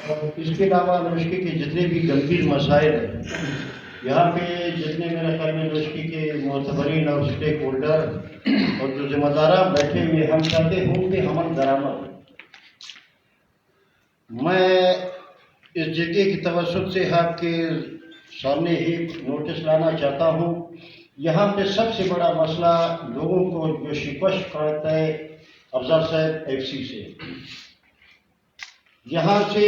اور اس کے علاوہ نوشکی کے جتنے بھی گمبھیر مسائل ہیں یہاں پہ جتنے میرے خیال میں نوشکی کے معتبرین اور اسٹیک ہولڈر اور جو ذمہ داران بیٹھے ہوئے ہم چاہتے ہوں کہ عمل درآمد میں اس جگہ کی توسط سے آپ کے سامنے ہی نوٹس لانا چاہتا ہوں. یہاں پہ سب سے بڑا مسئلہ لوگوں کو جو شکوش کرتا ہے افضل صاحب ایف سی سے یہاں سے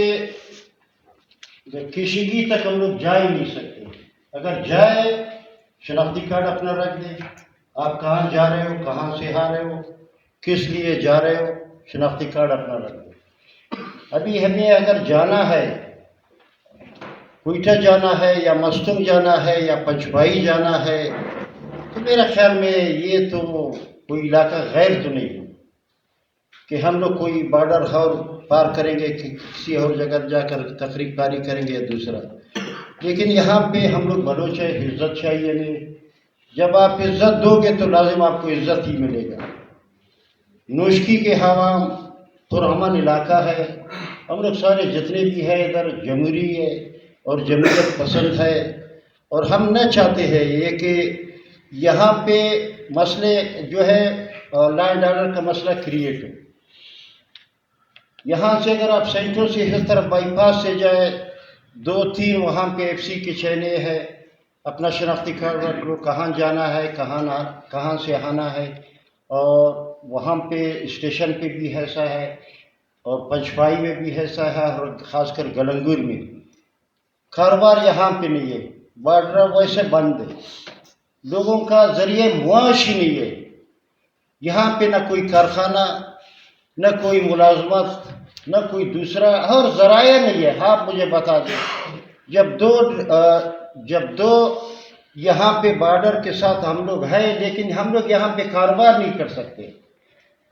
کشیدگی تک ہم لوگ جا ہی نہیں سکتے. اگر جائے شناختی کارڈ اپنا رکھ دیں. آپ کہاں جا رہے ہو, کہاں سے آ رہے ہو, کس لیے جا رہے ہو, شناختی کارڈ اپنا رکھ دیں. ابھی ہمیں اگر جانا ہے, کوئٹہ جانا ہے یا مستنگ جانا ہے یا پچبائی جانا ہے تو میرا خیال میں یہ تو کوئی علاقہ غیر تو نہیں کہ ہم لوگ کوئی بارڈر اور پار کریں گے کہ کسی اور جگہ جا کر تقریب کاری کریں گے یا دوسرا. لیکن یہاں پہ ہم لوگ بلوچ ہے, عزت چاہیے نہیں. جب آپ عزت دو گے تو لازم آپ کو عزت ہی ملے گا. نوشکی کے عوام پرامن علاقہ ہے. ہم لوگ سارے جتنے بھی ہیں ادھر جمہوری ہے اور جمہوریت پسند ہے, اور ہم نہ چاہتے ہیں یہ کہ یہاں پہ مسئلے جو ہے لا اینڈ آرڈر کا مسئلہ کریٹ ہو. یہاں سے اگر آپ سینٹروں سے اس طرف بائی پاس سے جائے, 2-3 وہاں پہ ایف سی کے چینے ہے, اپنا شناختی کارڈ رکھ لو, کہاں جانا ہے, کہاں سے آنا ہے. اور وہاں پہ اسٹیشن پہ بھی ایسا ہے اور پچبائی میں بھی ایسا ہے, اور خاص کر گلنگور میں. کاروبار یہاں پہ نہیں ہے, بارڈر ویسے بند ہے, لوگوں کا ذریعہ معاش ہی نہیں ہے. یہاں پہ نہ کوئی کارخانہ, نہ کوئی ملازمت, نہ کوئی دوسرا اور ذرائع نہیں ہے. آپ مجھے بتا دیں, جب دو یہاں پہ بارڈر کے ساتھ ہم لوگ ہیں لیکن ہم لوگ یہاں پہ کاروبار نہیں کر سکتے.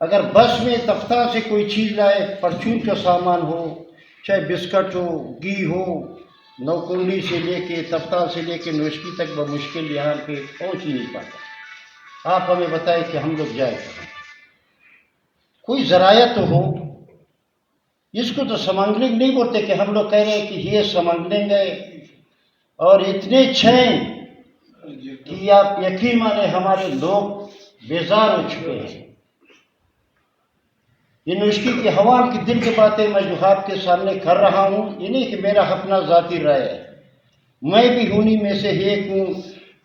اگر بس میں تفتہ سے کوئی چیز لائے, پرچون کا سامان ہو, چاہے بسکٹ ہو, گھی ہو, نوکنڈی سے لے کے تفتہ سے لے کے نوشکی تک بمشکل یہاں پہ پہنچ ہی نہیں پاتا. آپ ہمیں بتائیں کہ ہم لوگ جائیں, کوئی ذرائع تو ہو. اس کو تو سمگلنگ نہیں بولتے کہ ہم لوگ کہہ رہے ہیں کہ یہ سمگلنگ ہے, اور اتنے چین کہ آپ یقین مانیں ہمارے لوگ بیزار ہو چکے ہیں. یہ نوشکی کے عوام کی دل کی باتیں میں جو آپ کے سامنے کر رہا ہوں, یہ نہیں کہ میرا اپنا ذاتی رائے ہے, میں بھی انہی میں سے ایک ہوں,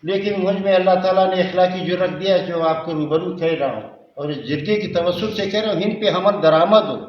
لیکن مجھ میں اللہ تعالیٰ نے اخلاقی جرأت دیا جو آپ کو روبرو کہہ رہا ہوں, اور اس جرگے کی توسط سے کہہ رہا ہوں ان پہ عمل درآمد ہو.